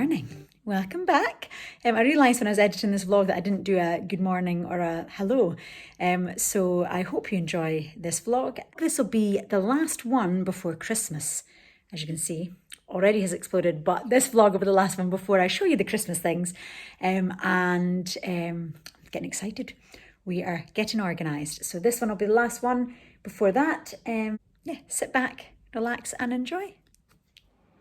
morning. Welcome back. I realised when I was editing this vlog that I didn't do a good morning or a hello. So I hope you enjoy this vlog. This will be the last one before Christmas. As you can see, already has exploded, but this vlog will be the last one before I show you the Christmas things. I'm getting excited. We are getting organised. So this one will be the last one before that. Yeah, sit back, relax and enjoy.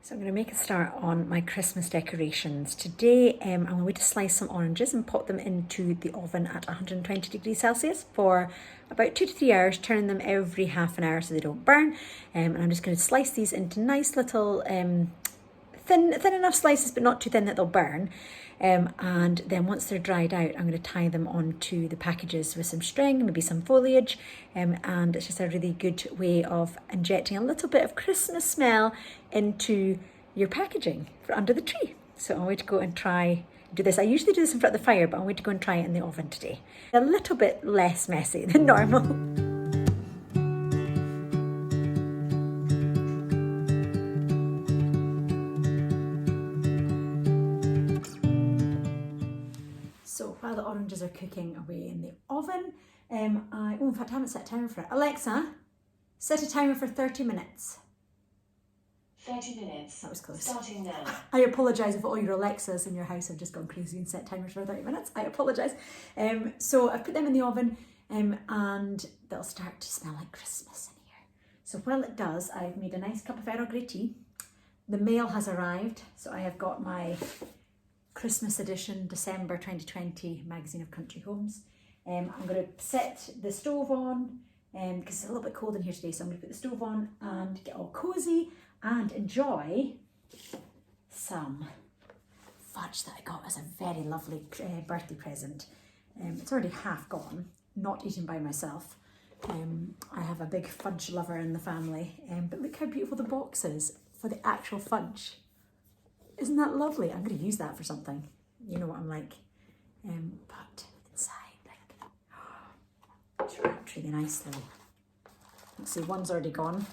So I'm going to make a start on my Christmas decorations. Today I'm going to slice some oranges and pop them into the oven at 120 degrees Celsius for about 2 to 3 hours, turning them every half an hour so they don't burn. And I'm just going to slice these into nice little thin enough slices but not too thin that they'll burn. And then once they're dried out, I'm going to tie them onto the packages with some string, maybe some foliage, and it's just a really good way of injecting a little bit of Christmas smell into your packaging for under the tree. So I'm going to go and try do this. I usually do this in front of the fire, but I'm going to go and try it in the oven today. A little bit less messy than normal. So while the oranges are cooking away in the oven, in fact I haven't set a timer for it. Alexa, set a timer for 30 minutes. 30 minutes. That was close. Starting now. I apologise if all your Alexas in your house have just gone crazy and set timers for 30 minutes. I apologise. So I've put them in the oven and they'll start to smell like Christmas in here. So while it does, I've made a nice cup of Earl Grey tea. The mail has arrived, so I have got my Christmas edition December 2020 magazine of country homes. I'm going to set the stove on because it's a little bit cold in here today, so I'm going to put the stove on and get all cosy and enjoy some fudge that I got as a very lovely birthday present. It's already half gone, not eaten by myself. I have a big fudge lover in the family, but look how beautiful the box is for the actual fudge. Isn't that lovely? I'm going to use that for something. You know what I'm like. But inside, like, it's wrapped really nicely. Let's see, one's already gone.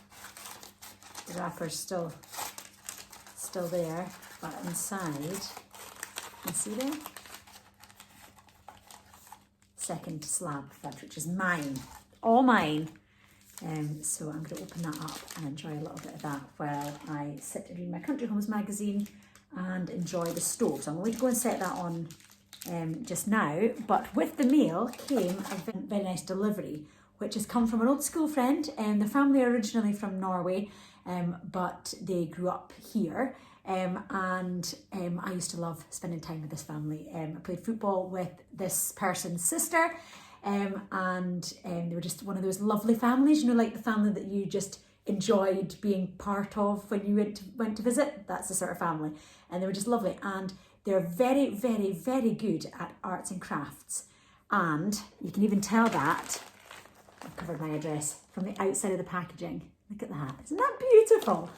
The wrapper's still there, but inside, you can see there? Second slab fudge, which is mine. All mine. So I'm going to open that up and enjoy a little bit of that while I sit and read my Country Homes magazine and enjoy the stove. So I'm going to go and set that on just now. But with the mail came a very nice delivery, which has come from an old school friend. The family are originally from Norway, but they grew up here. And I used to love spending time with this family. I played football with this person's sister, and they were just one of those lovely families, you know, like the family that you just enjoyed being part of when you went to visit. That's the sort of family. And they were just lovely. And they're very, very, very good at arts and crafts. And you can even tell that, I've covered my address, from the outside of the packaging. Look at that. Isn't that beautiful?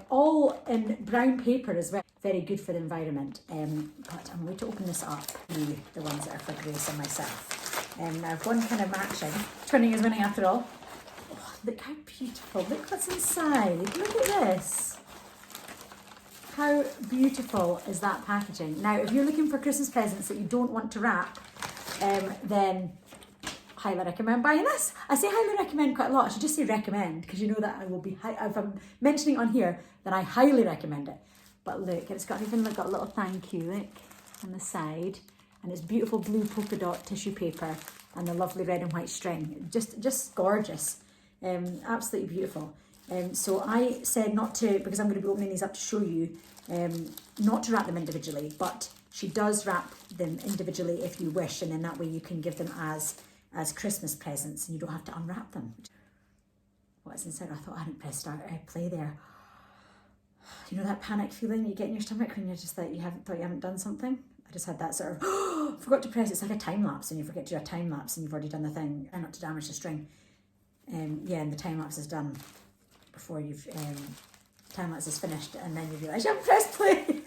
All in brown paper as well. Very good for the environment. But I'm going to open this up, the ones that are for Grace and myself. Now, one kind of matching. Twinning is winning after all. Oh, look how beautiful. Look what's inside. Look at this. How beautiful is that packaging? Now, if you're looking for Christmas presents that you don't want to wrap, then highly recommend buying this. I say highly recommend quite a lot. I should just say recommend, because you know that I will be, if I'm mentioning it on here, then I highly recommend it. But look, it's got even got a little thank you, look, on the side. And it's beautiful blue polka dot tissue paper and the lovely red and white string. Just gorgeous. Absolutely beautiful. So I said not to, because I'm going to be opening these up to show you, not to wrap them individually, but she does wrap them individually if you wish, and then that way you can give them as Christmas presents and you don't have to unwrap them. What is inside? I thought I hadn't pressed play there. You know that panic feeling you get in your stomach when you're just like you haven't done something? I just had that sort of forgot to press. It's like a time lapse, and you forget to do a time lapse and you've already done the thing, and not to damage the string. Yeah, and the time lapse is done before you've time lapse is finished, and then you realise you haven't pressed play.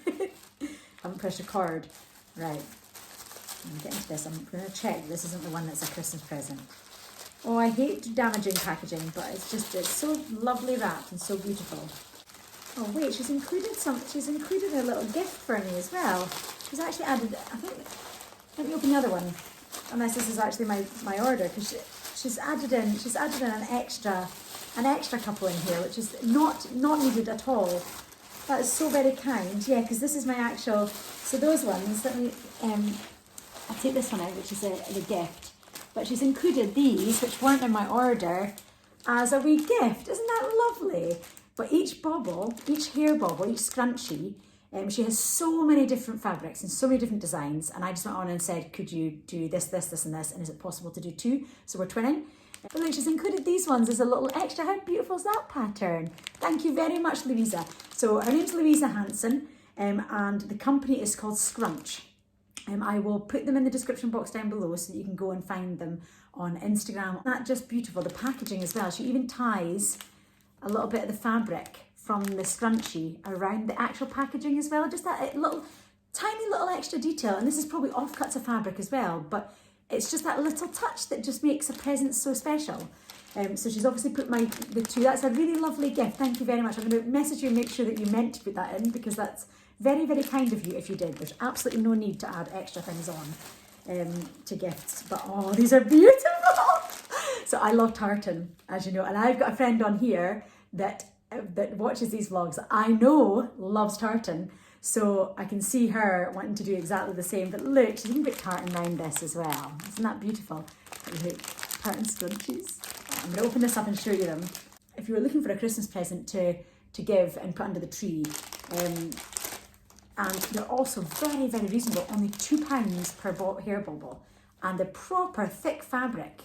Haven't pressed record. Right. I'm getting into this. I'm going to check this isn't the one that's a Christmas present. Oh, I hate damaging packaging, but it's so lovely wrapped and so beautiful. Oh wait, she's included a little gift for me as well. She's actually added, I think, let me open the other one, unless this is actually my order, because she's added in an extra couple in here, which is not needed at all. That is so very kind. Yeah, because this is my actual, so those ones, let me, I'll take this one out, which is the gift. But she's included these, which weren't in my order, as a wee gift. Isn't that lovely? But each hair bobble, each scrunchie, she has so many different fabrics and so many different designs. And I just went on and said, could you do this, this, this, and this? And is it possible to do 2? So we're twinning. But look, she's included these ones as a little extra. How beautiful is that pattern? Thank you very much, Louisa. So her name's Louisa Hanson, and the company is called Scrunch. I will put them in the description box down below so that you can go and find them on Instagram. That's just beautiful. The packaging as well. She even ties a little bit of the fabric from the scrunchie around the actual packaging as well. Just that tiny little extra detail. And this is probably offcuts of fabric as well, but it's just that little touch that just makes a present so special. So she's obviously put the 2. That's a really lovely gift. Thank you very much. I'm going to message you and make sure that you meant to put that in, because that's very, very kind of you if you did. There's absolutely no need to add extra things on to gifts. But oh, these are beautiful. So I love tartan, as you know, and I've got a friend on here that watches these vlogs that I know loves tartan. So I can see her wanting to do exactly the same. But look, she's even put tartan around this as well. Isn't that beautiful? Look, tartan scrunchies. I'm going to open this up and show you them. If you were looking for a Christmas present to give and put under the tree, and they're also very, very reasonable, only £2 per hair bobble, and the proper thick fabric.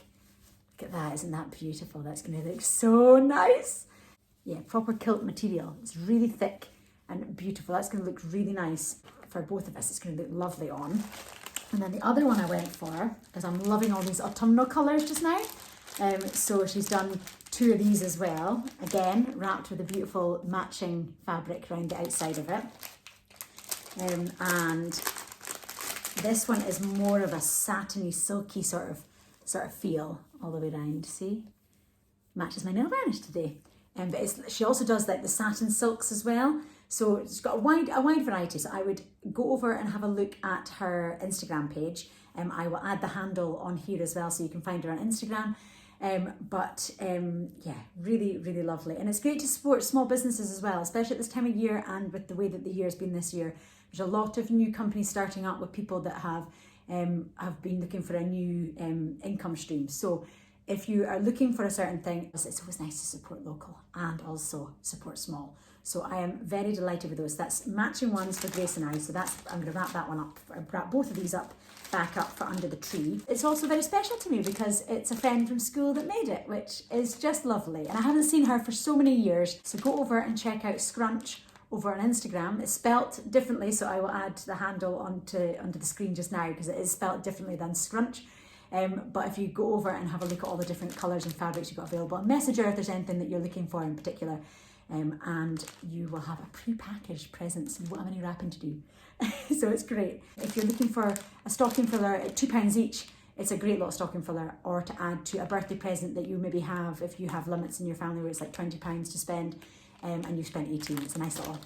Look at that, isn't that beautiful? That's going to look so nice. Yeah, proper kilt material. It's really thick and beautiful. That's going to look really nice for both of us. It's going to look lovely on. And then the other one I went for, because I'm loving all these autumnal colours just now. So she's done 2 of these as well. Again, wrapped with a beautiful matching fabric around the outside of it. And this one is more of a satiny, silky sort of feel all the way around. See, matches my nail varnish today. But she also does like the satin silks as well. So it's got a wide variety. So I would go over and have a look at her Instagram page. I will add the handle on here as well, so you can find her on Instagram. Yeah, really, really lovely. And it's great to support small businesses as well, especially at this time of year and with the way that the year has been this year. There's a lot of new companies starting up with people that have been looking for a new income stream. So if you are looking for a certain thing, it's always nice to support local and also support small. So I am very delighted with those. That's matching ones for Grace and I. So I'm going to wrap that one up, wrap both of these up, back up for under the tree. It's also very special to me because it's a friend from school that made it, which is just lovely. And I haven't seen her for so many years. So go over and check out Scrunch over on Instagram. It's spelt differently, so I will add the handle onto the screen just now because it is spelt differently than Scrunch. But if you go over and have a look at all the different colours and fabrics you've got available, message her if there's anything that you're looking for in particular, and you will have a pre-packaged present, so you won't have any wrapping to do. So it's great. If you're looking for a stocking filler at £2 each, it's a great little stocking filler, or to add to a birthday present that you maybe have if you have limits in your family where it's like £20 to spend, and you've spent 18. It's a nice little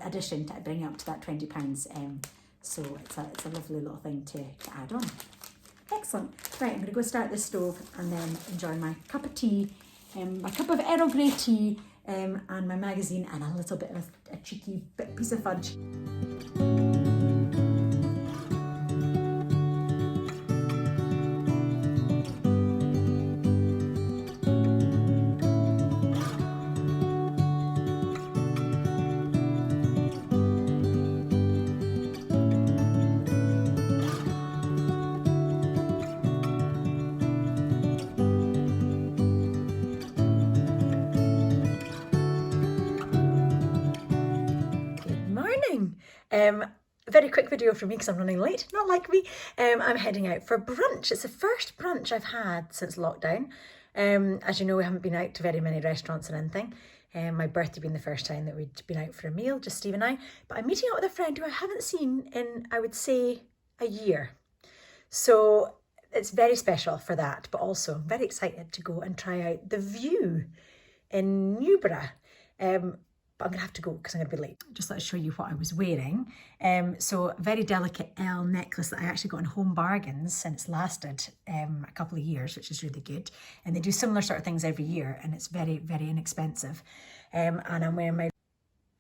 addition to bring up to that £20. So it's a lovely little thing to add on. Excellent. Right, I'm going to go start this stove and then enjoy my cup of tea, my cup of Earl Grey tea, and my magazine, and a little bit of a cheeky piece of fudge. Very quick video from me because I'm running late, not like me. I'm heading out for brunch. It's the first brunch I've had since lockdown. As you know, we haven't been out to very many restaurants or anything. My birthday being the first time that we'd been out for a meal, just Steve and I. But I'm meeting up with a friend who I haven't seen in, I would say, a year. So it's very special for that, but also I'm very excited to go and try out the view in Newborough. but I'm gonna have to go because I'm gonna be late. Just let me show you what I was wearing. So a very delicate L necklace that I actually got in Homebargains, and it's lasted a couple of years, which is really good. And they do similar sort of things every year, and it's very, very inexpensive. And I'm wearing my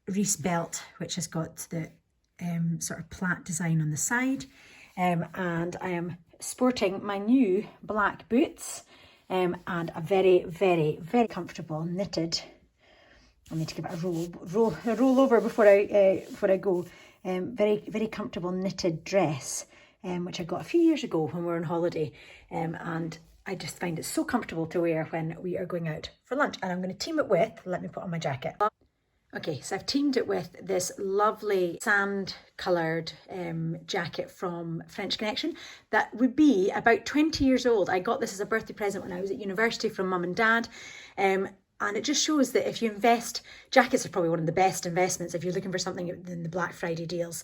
Reese belt, which has got the sort of plait design on the side. And I am sporting my new black boots and a very, very, very comfortable knitted. I need to give it a roll over before I go. Very, very comfortable knitted dress, which I got a few years ago when we were on holiday. And I just find it so comfortable to wear when we are going out for lunch. And I'm going to team it with, let me put on my jacket. Okay, so I've teamed it with this lovely sand coloured jacket from French Connection that would be about 20 years old. I got this as a birthday present when I was at university from mum and dad. And it just shows that if you invest, jackets are probably one of the best investments if you're looking for something in the Black Friday deals.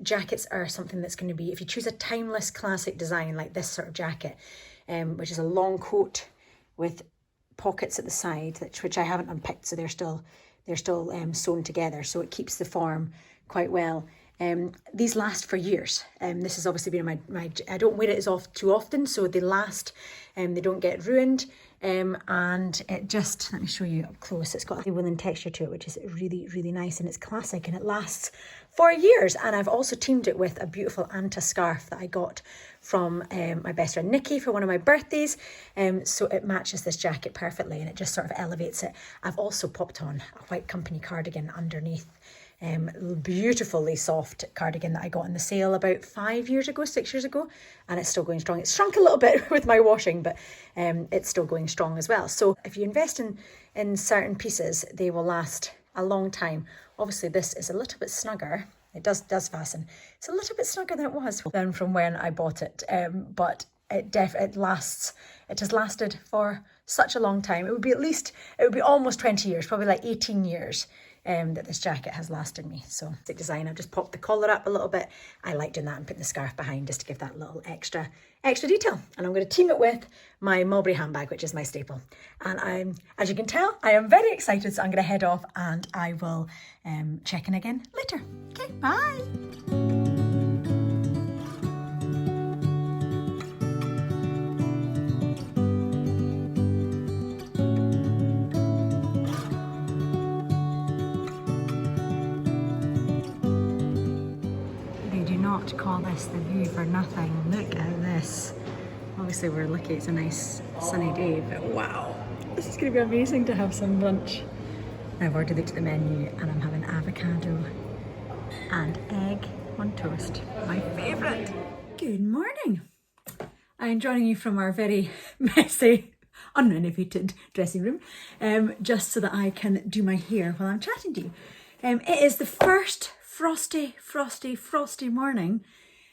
Jackets are something that's going to be, if you choose a timeless classic design like this sort of jacket, which is a long coat with pockets at the side, which I haven't unpicked, so they're still sewn together, so it keeps the form quite well. These last for years. This has obviously been my I don't wear it too often, so they last, they don't get ruined. And it just, let me show you up close, it's got a woolen texture to it, which is really, really nice, and it's classic, and it lasts for years. And I've also teamed it with a beautiful Anta scarf that I got from my best friend Nikki for one of my birthdays. So it matches this jacket perfectly, and it just sort of elevates it. I've also popped on a white company cardigan underneath. Beautifully soft cardigan that I got in the sale about 6 years ago, and it's still going strong. It's shrunk a little bit with my washing, but it's still going strong as well. So if you invest in certain pieces, they will last a long time. Obviously this is a little bit snugger. It does fasten. It's a little bit snugger than it was than from when I bought it, but it has lasted for such a long time. It would be almost 20 years, probably like 18 years. That this jacket has lasted me. So the design, I've just popped the collar up a little bit. I like doing that and putting the scarf behind just to give that little extra detail. And I'm going to team it with my Mulberry handbag, which is my staple. And as you can tell, I am very excited. So I'm going to head off and I will check in again later. Okay, bye. Call this the view for nothing. Look at this. Obviously we're lucky it's a nice sunny day, but wow, this is going to be amazing to have some lunch. I've already looked at the menu and I'm having avocado and egg on toast, my favourite. Good morning. I'm joining you from our very messy, unrenovated dressing room, just so that I can do my hair while I'm chatting to you. It is the first frosty morning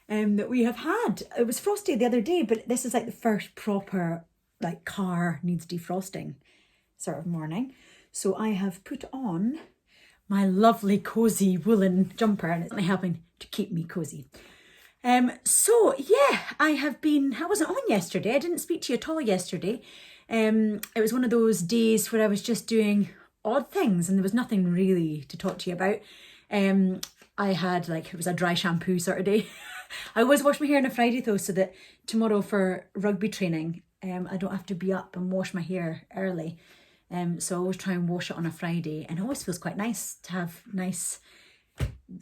that we have had. It was frosty the other day, but this is like the first proper like car needs defrosting sort of morning. So I have put on my lovely cozy woolen jumper, and it's helping to keep me cozy. So yeah, I wasn't on yesterday. I didn't speak to you at all yesterday. It was one of those days where I was just doing odd things and there was nothing really to talk to you about. I had it was a dry shampoo sort of day. I always wash my hair on a Friday though, so that tomorrow for rugby training, I don't have to be up and wash my hair early. So I always try and wash it on a Friday, and it always feels quite nice to have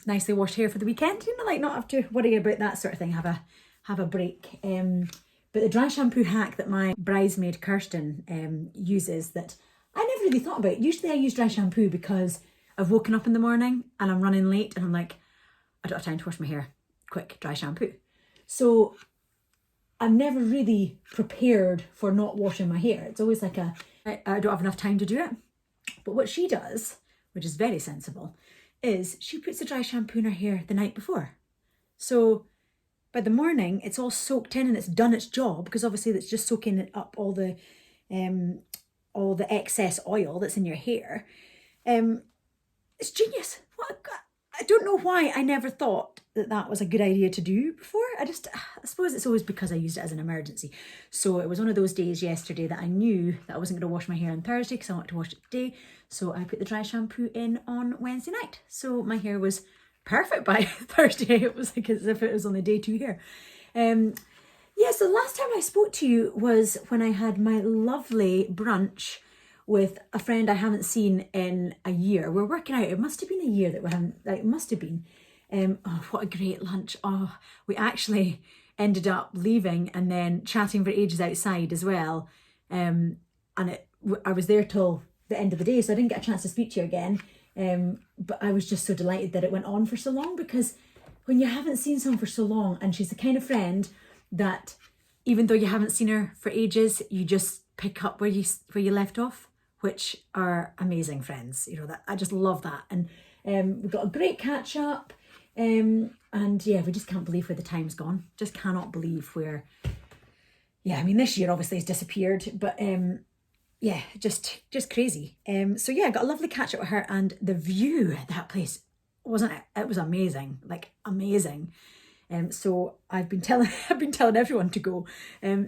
nicely washed hair for the weekend, not have to worry about that sort of thing, have a break. But the dry shampoo hack that my bridesmaid Kirsten uses that I never really thought about. Usually I use dry shampoo because I've woken up in the morning and I'm running late and I'm like, I don't have time to wash my hair. Quick, dry shampoo. So I'm never really prepared for not washing my hair. It's always like I don't have enough time to do it. But what she does, which is very sensible, is she puts the dry shampoo in her hair the night before. So by the morning, it's all soaked in and it's done its job, because obviously it's just soaking up all the excess oil that's in your hair. It's genius. I don't know why I never thought that was a good idea to do before. I suppose it's always because I used it as an emergency. So it was one of those days yesterday that I knew that I wasn't going to wash my hair on Thursday because I wanted to wash it today. So I put the dry shampoo in on Wednesday night. So my hair was perfect by Thursday. It was like as if it was only day 2 hair. Yeah, so the last time I spoke to you was when I had my lovely brunch with a friend I haven't seen in a year. We're working out, it must have been a year that we haven't, like, it must have been. Oh, what a great lunch. Oh, we actually ended up leaving and then chatting for ages outside as well. And I was there till the end of the day, so I didn't get a chance to speak to you again. But I was just so delighted that it went on for so long, because when you haven't seen someone for so long, and she's the kind of friend that even though you haven't seen her for ages, you just pick up where you left off, which are amazing friends. You know, that I just love that. And we've got a great catch up. And yeah, we just can't believe where the time's gone. Just cannot believe where, yeah, I mean, this year obviously has disappeared, but yeah, just crazy. So yeah, I got a lovely catch up with her, and the view at that place it was amazing, like amazing. So I've been telling everyone to go.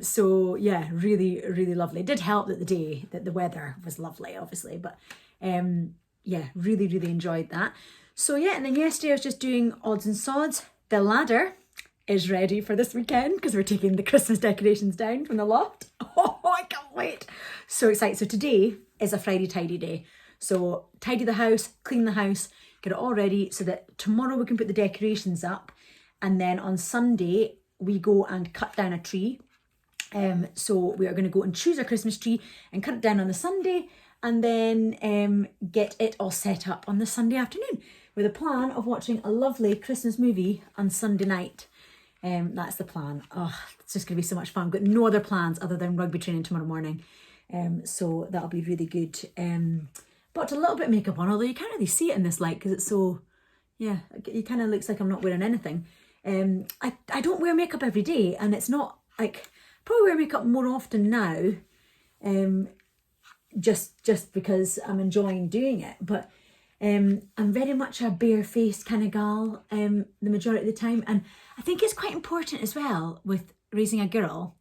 So yeah, really, really lovely. It did help that the weather was lovely, obviously, but yeah, really, really enjoyed that. So yeah, and then yesterday I was just doing odds and sods. The ladder is ready for this weekend because we're taking the Christmas decorations down from the loft. Oh, I can't wait. So excited. So today is a Friday tidy day. So tidy the house, clean the house, get it all ready so that tomorrow we can put the decorations up. And then on Sunday, we go and cut down a tree. So we are going to go and choose a Christmas tree and cut it down on the Sunday, and then get it all set up on the Sunday afternoon with a plan of watching a lovely Christmas movie on Sunday night. That's the plan. Oh, it's just going to be so much fun. I've got no other plans other than rugby training tomorrow morning. So that'll be really good. But a little bit of makeup on, although you can't really see it in this light because it's so, yeah, it kind of looks like I'm not wearing anything. I don't wear makeup every day, and it's not like, probably wear makeup more often now, just because I'm enjoying doing it. But I'm very much a bare-faced kind of gal the majority of the time, and I think it's quite important as well with raising a girl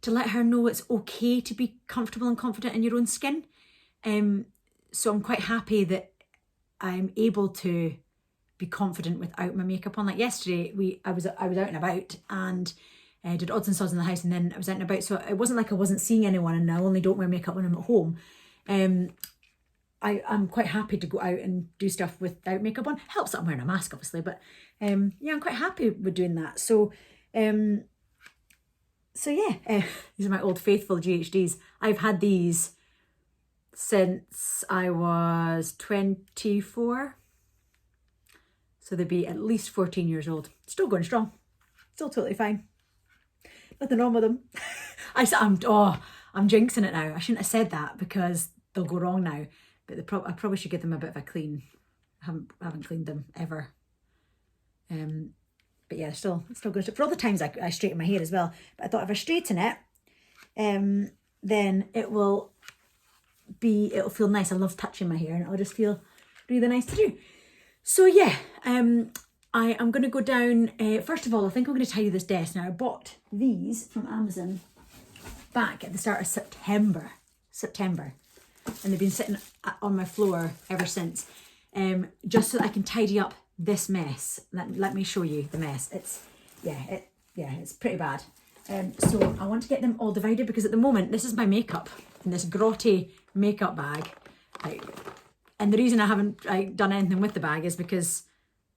to let her know it's okay to be comfortable and confident in your own skin. So I'm quite happy that I'm able to be confident without my makeup on. Like yesterday, I was out and about, and did odds and sods in the house, and then I was out and about, so it wasn't like I wasn't seeing anyone, and I only don't wear makeup when I'm at home. I'm quite happy to go out and do stuff without makeup on. Helps that I'm wearing a mask, obviously, but yeah, I'm quite happy with doing that. So yeah, these are my old faithful GHDs. I've had these since I was 24. So they'd be at least 14 years old. Still going strong. Still totally fine. Nothing wrong with them. I'm jinxing it now. I shouldn't have said that because they'll go wrong now. But I probably should give them a bit of a clean. I haven't cleaned them ever. But yeah, still going to. For all the times I straighten my hair as well. But I thought if I straighten it, then it'll feel nice. I love touching my hair, and it'll just feel really nice to do. So yeah, I am going to go down. First of all, I think I'm going to tidy this desk. Now, I bought these from Amazon back at the start of September, and they've been sitting on my floor ever since, just so that I can tidy up this mess. Let me show you the mess. It's pretty bad. So I want to get them all divided, because at the moment this is my makeup in this grotty makeup bag. And the reason I haven't done anything with the bag is because,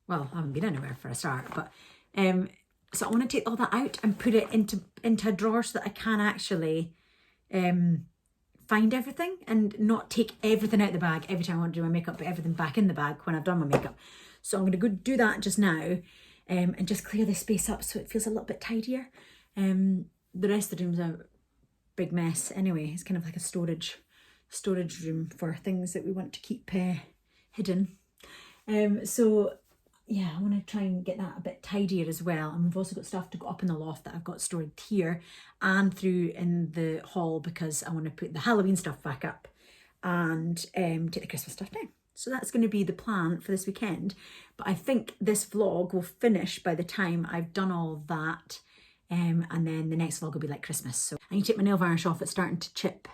well, I haven't been anywhere for a start. But so I want to take all that out and put it into a drawer so that I can actually find everything and not take everything out of the bag every time I want to do my makeup, but everything back in the bag when I've done my makeup. So I'm going to go do that just now, and just clear this space up so it feels a little bit tidier. The rest of the room's a big mess anyway. It's kind of like a storage room for things that we want to keep hidden. So yeah, I want to try and get that a bit tidier as well. And we've also got stuff to go up in the loft that I've got stored here and through in the hall, because I want to put the Halloween stuff back up and take the Christmas stuff down. So that's going to be the plan for this weekend. But I think this vlog will finish by the time I've done all that. And then the next vlog will be like Christmas. So I need to take my nail varnish off. It's starting to chip.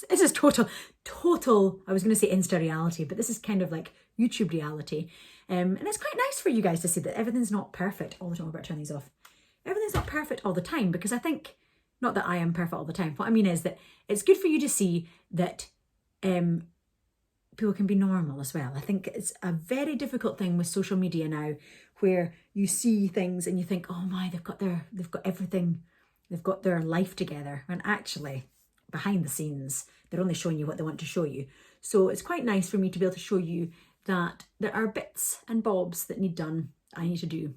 This is total, I was going to say Insta reality, but this is kind of like YouTube reality. And it's quite nice for you guys to see that everything's not perfect all the time. I better turn these off. Everything's not perfect all the time, because I think, not that I am perfect all the time. What I mean is that it's good for you to see that people can be normal as well. I think it's a very difficult thing with social media now, where you see things and you think, oh my, they've got everything, they've got their life together. And actually, behind the scenes, they're only showing you what they want to show you. So it's quite nice for me to be able to show you that there are bits and bobs that need done, I need to do.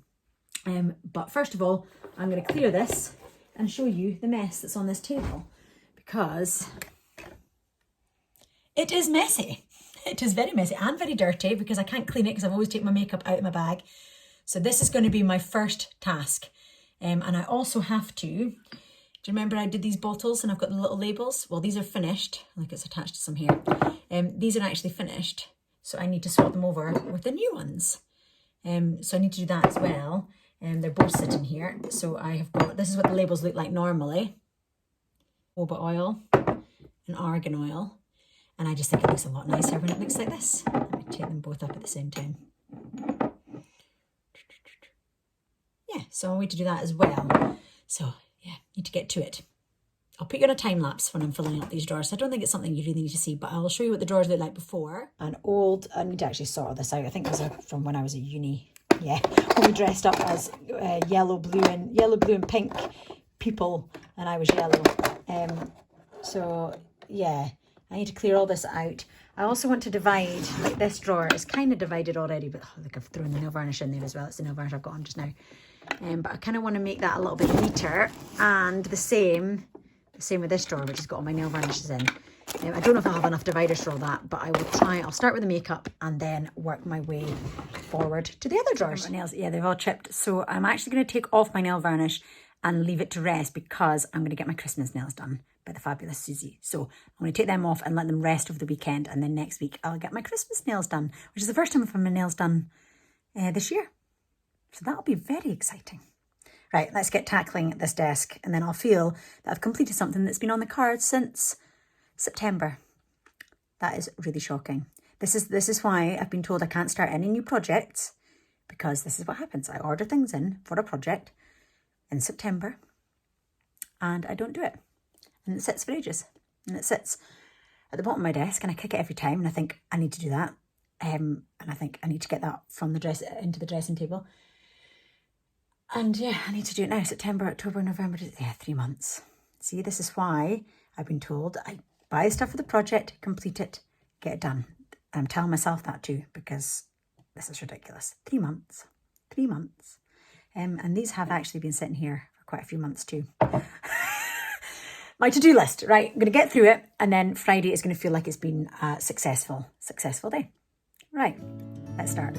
But first of all, I'm going to clear this and show you the mess that's on this table, because it is messy. It is very messy and very dirty, because I can't clean it because I've always taken my makeup out of my bag. So this is going to be my first task. And I also have to, do you remember I did these bottles and I've got the little labels? Well, these are finished. Look, it's attached to some here. These are actually finished. So I need to swap them over with the new ones. So I need to do that as well. They're both sitting here. So I have got, this is what the labels look like normally. Jojoba oil and argan oil. And I just think it looks a lot nicer when it looks like this. Let me take them both up at the same time. Yeah, so I need to do that as well. So yeah, need to get to it. I'll put you on a time lapse when I'm filling up these drawers. I don't think it's something you really need to see, but I'll show you what the drawers look like before. An old, I need to actually sort this out. I think this is from when I was at uni. Yeah, when we dressed up as yellow, blue and pink people, and I was yellow. So yeah, I need to clear all this out. I also want to divide, like this drawer is kind of divided already, but oh, look, I've thrown the nail varnish in there as well. It's the nail varnish I've got on just now. But I kind of want to make that a little bit neater, and the same with this drawer, which has got all my nail varnishes in. I don't know if I'll have enough dividers for all that, but I will try. I'll start with the makeup and then work my way forward to the other drawers. My nails, yeah, they've all chipped. So I'm actually going to take off my nail varnish and leave it to rest, because I'm going to get my Christmas nails done by the fabulous Susie. So I'm going to take them off and let them rest over the weekend, and then next week I'll get my Christmas nails done, which is the first time I've had my nails done this year. So that'll be very exciting. Right, let's get tackling this desk, and then I'll feel that I've completed something that's been on the cards since September. That is really shocking. This is why I've been told I can't start any new projects, because this is what happens. I order things in for a project in September and I don't do it. And it sits for ages. And it sits at the bottom of my desk, and I kick it every time, and I think I need to do that. And I think I need to get that from the dress into the dressing table. And yeah, I need to do it now. September, October, November, yeah, 3 months. See, this is why I've been told I buy stuff for the project, complete it, get it done. And I'm telling myself that too, because this is ridiculous. 3 months. 3 months. And these have actually been sitting here for quite a few months too. My to-do list, right? I'm going to get through it, and then Friday is going to feel like it's been a successful day. Right, let's start.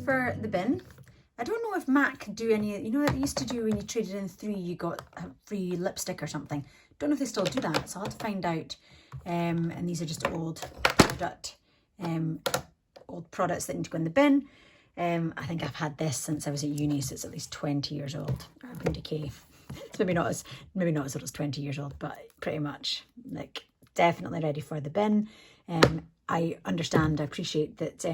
For the bin. I don't know if MAC do any, you know what they used to do when you traded in 3, you got a free lipstick or something. Don't know if they still do that, so I'll have to find out. And these are just old products that need to go in the bin. I think I've had this since I was at uni, so it's at least 20 years old. Urban Decay. It's maybe not as old as 20 years old, but pretty much like definitely ready for the bin. I appreciate that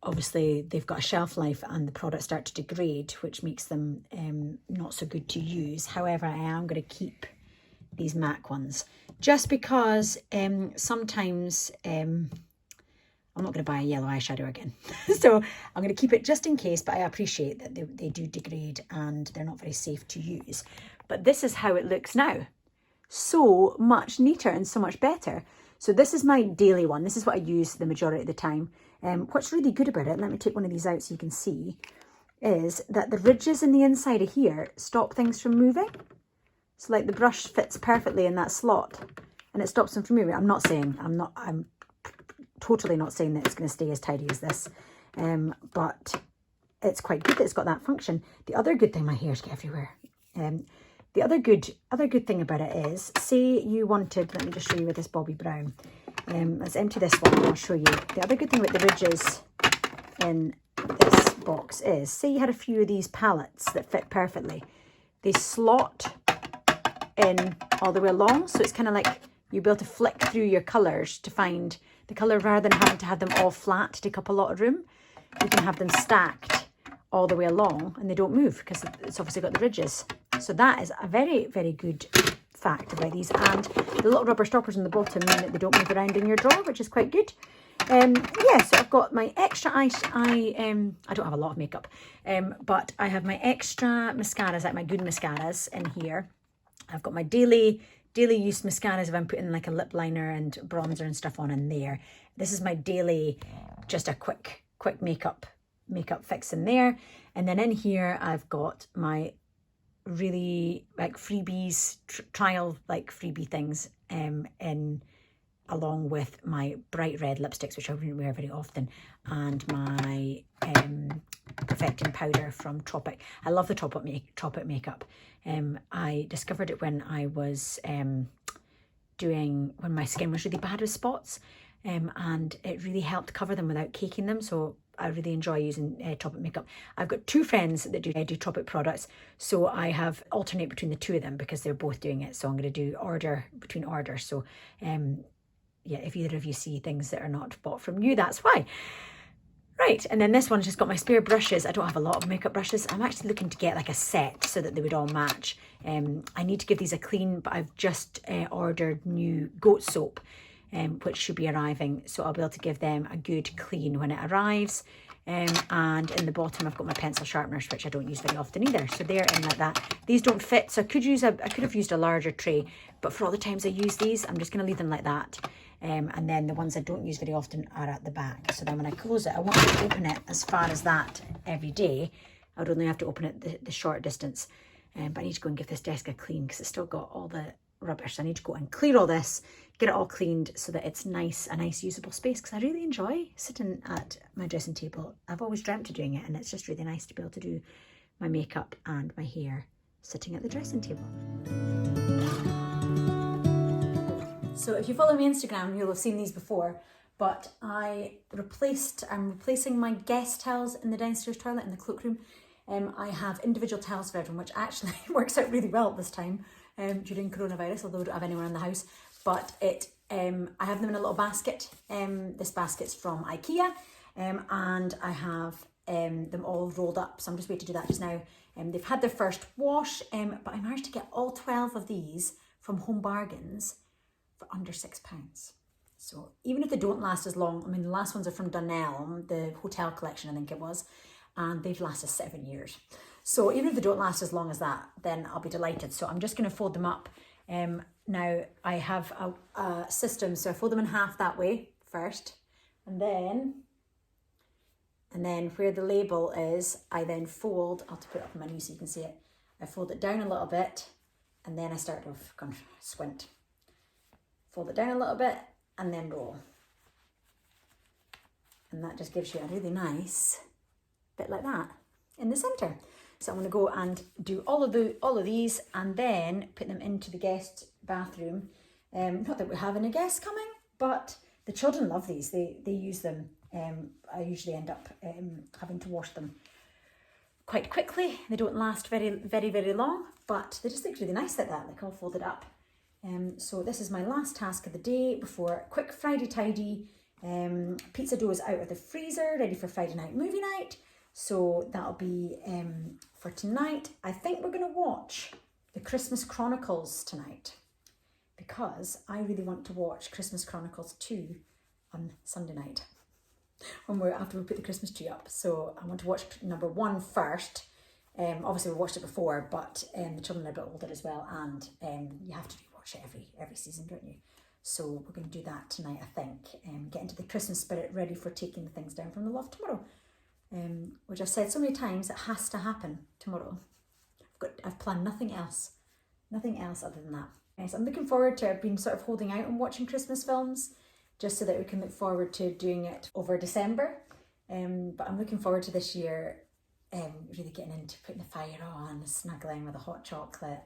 obviously they've got a shelf life and the products start to degrade, which makes them not so good to use. However, I am going to keep these MAC ones just because sometimes I'm not going to buy a yellow eyeshadow again. So I'm going to keep it just in case, but I appreciate that they do degrade and they're not very safe to use. But this is how it looks now. So much neater and so much better. So this is my daily one. This is what I use the majority of the time. What's really good about it, let me take one of these out so you can see, is that the ridges in the inside of here stop things from moving. So like the brush fits perfectly in that slot and it stops them from moving. I'm totally not saying that it's going to stay as tidy as this. but it's quite good that it's got that function. The other good thing, my hairs get everywhere. The other good thing about it is, say you wanted, let me just show you with this Bobbi Brown. Let's empty this one and I'll show you. The other good thing about the ridges in this box is, say you had a few of these palettes that fit perfectly. They slot in all the way along, so it's kind of like you'll be able to flick through your colours to find the colour rather than having to have them all flat to take up a lot of room. You can have them stacked all the way along and they don't move because it's obviously got the ridges. So that is a very, very good fact about these. And the little rubber stoppers on the bottom mean that they don't move around in your drawer, which is quite good. Yeah, so I've got my extra I don't have a lot of makeup, but I have my extra mascaras, like my good mascaras in here. I've got my daily use mascaras if I'm putting like a lip liner and bronzer and stuff on in there. This is my daily, just a quick makeup fix in there. And then in here I've got my really like freebies, trial like freebie things in along with my bright red lipsticks, which I wouldn't wear very often, and my perfecting powder from Tropic. I love the Tropic makeup. I discovered it when I was when my skin was really bad with spots, and it really helped cover them without caking them. So I really enjoy using Tropic makeup. I've got two friends that do Tropic products, so I have alternate between the two of them because they're both doing it. So I'm going to do order between orders. So yeah, if either of you see things that are not bought from you, that's why. Right, and then this one's just got my spare brushes. I don't have a lot of makeup brushes. I'm actually looking to get like a set so that they would all match. I need to give these a clean, but I've just ordered new goat soap, which should be arriving. So I'll be able to give them a good clean when it arrives. And in the bottom, I've got my pencil sharpeners, which I don't use very often either. So they're in like that. These don't fit, so I could have used a larger tray, but for all the times I use these, I'm just going to leave them like that. And then the ones I don't use very often are at the back. So then when I close it, I won't have to open it as far as that every day. I would only have to open it the short distance. But I need to go and give this desk a clean because it's still got all the rubbish. So I need to go and clear all this, get it all cleaned so that it's a nice usable space, because I really enjoy sitting at my dressing table. I've always dreamt of doing it, and it's just really nice to be able to do my makeup and my hair sitting at the dressing table. So if you follow me on Instagram, you'll have seen these before, but I'm replacing my guest towels in the downstairs toilet in the cloakroom. I have individual towels for everyone, which actually works out really well at this time during coronavirus, although I don't have anyone in the house. But I have them in a little basket. This basket's from IKEA, and I have them all rolled up. So I'm just waiting to do that just now. They've had their first wash, but I managed to get all 12 of these from Homebargains for under £6. So even if they don't last as long, I mean, the last ones are from Dunelm, the hotel collection, I think it was, and they've lasted 7 years. So even if they don't last as long as that, then I'll be delighted. So I'm just going to fold them up. Now I have a system, so I fold them in half that way first, and then where the label is, I then fold. I'll have to put it up on my knee so you can see it. I fold it down a little bit, and then I start off, going squint. Fold it down a little bit, and then roll. And that just gives you a really nice bit like that in the centre. So I'm going to go and do all of these and then put them into the guest bathroom. Not that we have any guests coming, but the children love these. They use them. I usually end up having to wash them quite quickly. They don't last very, very, very long, but they just look really nice like that, like all folded up. So this is my last task of the day before quick Friday tidy. Pizza dough is out of the freezer, ready for Friday night movie night. So that'll be for tonight. I think we're going to watch the Christmas Chronicles tonight, because I really want to watch Christmas Chronicles 2 on Sunday night after we put the Christmas tree up. So I want to watch number 1 first. Obviously we watched it before, but the children are a bit older as well, and you have to rewatch it every season, don't you? So we're going to do that tonight, I think. Get into the Christmas spirit, ready for taking the things down from the loft tomorrow. Which I've said so many times, it has to happen tomorrow. I've planned nothing else other than that. So I'm looking forward to it. I've been sort of holding out and watching Christmas films just so that we can look forward to doing it over December. But I'm looking forward to this year, really getting into putting the fire on, snuggling with a hot chocolate.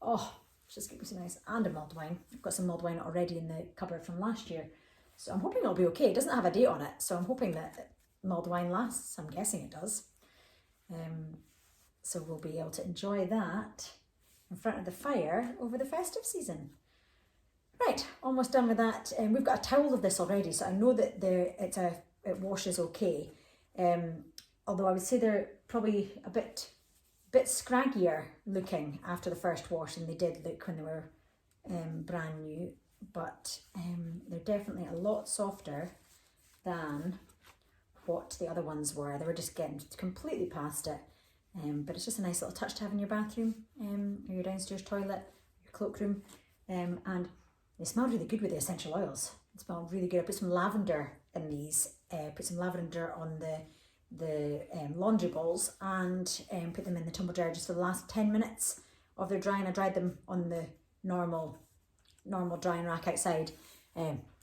Oh, it's just going to be so nice. And a mulled wine. I've got some mulled wine already in the cupboard from last year. So I'm hoping it'll be okay. It doesn't have a date on it, so I'm hoping that mulled wine lasts. I'm guessing it does. So we'll be able to enjoy that in front of the fire over the festive season. Right, almost done with that. We've got a towel of this already, so I know that it washes okay. Although I would say they're probably a bit scraggier looking after the first wash than they did look when they were brand new. But they're definitely a lot softer than what the other ones were. They were just getting completely past it. But it's just a nice little touch to have in your bathroom, or your downstairs toilet, your cloakroom. And they smell really good with the essential oils. They smell really good. I put some lavender in these. Put some lavender on the laundry balls and put them in the tumble dryer just for the last 10 minutes of their drying. I dried them on the normal drying rack outside,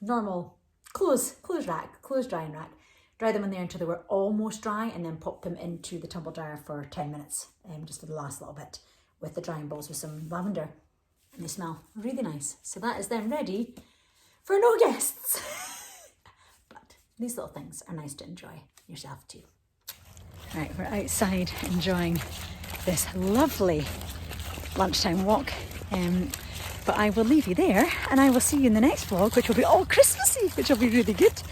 normal clothes drying rack. Dry them in there until they were almost dry, and then pop them into the tumble dryer for 10 minutes, just for the last little bit, with the drying balls with some lavender, and they smell really nice. So that is them ready for no guests. But these little things are nice to enjoy yourself too. Right, we're outside enjoying this lovely lunchtime walk. But I will leave you there, and I will see you in the next vlog, which will be all Christmassy, which will be really good.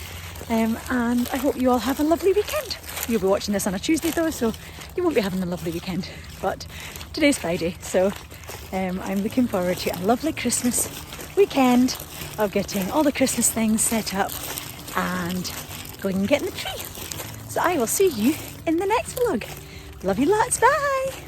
And I hope you all have a lovely weekend. You'll be watching this on a Tuesday though, so you won't be having a lovely weekend. But today's Friday, so I'm looking forward to a lovely Christmas weekend of getting all the Christmas things set up and going and getting the tree. So I will see you in the next vlog. Love you lots, bye!